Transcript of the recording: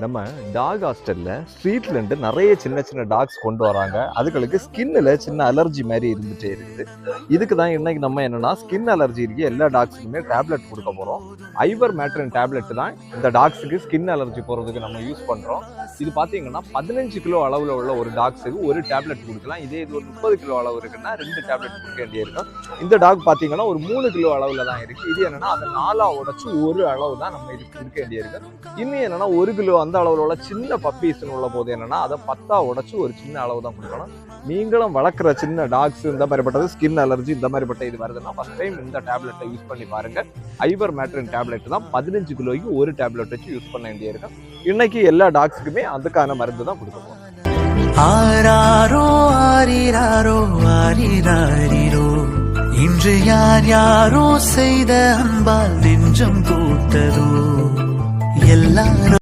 நம்ம டாக் ஹாஸ்டல்ல ஸ்ட்ரீட்ல இருந்து நிறைய சின்ன சின்ன டாக்ஸ் கொண்டு வராங்க. அதுகளுக்கு ஸ்கின்ல சின்ன அலர்ஜி மாதிரி இருந்துட்டே இருக்குது. இதுக்கு தான் இன்னைக்கு நம்ம என்னன்னா ஸ்கின் அலர்ஜி இருக்கு எல்லா டாக்ஸுக்குமே டேப்லெட் கொடுக்க போறோம். ஐவர் மேட்ரின் டேப்லெட் தான் இந்த டாக்ஸுக்கு ஸ்கின் அலர்ஜி போறதுக்கு நம்ம யூஸ் பண்றோம். இது பாத்தீங்கன்னா 15 கிலோ அளவுல உள்ள ஒரு டாக்ஸுக்கு ஒரு டேப்லெட் கொடுக்கலாம். இதே இது ஒரு 30 கிலோ அளவு இருக்குன்னா 2 டேப்லெட் கொடுக்க வேண்டியிருக்கும். இந்த டாக் பாத்தீங்கன்னா ஒரு 3 கிலோ அளவுல தான் இருக்கு. இது என்னன்னா அதை 4 உடைச்சு ஒரு அளவு தான் நம்ம இதுக்கு கொடுக்க வேண்டியிருக்கு. இன்னும் என்னன்னா 1 கிலோ அந்த அளவுல உள்ள சின்ன பப்பீஸ் உள்ள போது என்னன்னா அதை 10 உடைச்சு ஒரு சின்ன அளவு தான் கொடுக்கணும். நீங்களும் வளர்க்குற சின்ன டாக்ஸ் இந்த மாதிரிப்பட்டது ஸ்கின் அலர்ஜி இந்த மாதிரிப்பட்ட இது வருதுன்னா ஃபர்ஸ்ட் டைம் இந்த டேப்லெட்டை யூஸ் பண்ணி பாருங்க. ஐவர் மேட்ரின் டேப்லெட் தான் 15 கிலோக்கு ஒரு டேப்லெட் வச்சு யூஸ் பண்ண வேண்டியிருக்கும். இன்னைக்கு எல்லா டாக்ஸுக்குமே அதுக்கான மருந்து தான் கொடுக்க போறோம். ஆராரோ ஆரிராரோ ஆரிராரிரோ இன்று யார் யாரோ செய்த அன்பால் நெஞ்சம் பூத்ததோ எல்லாரும்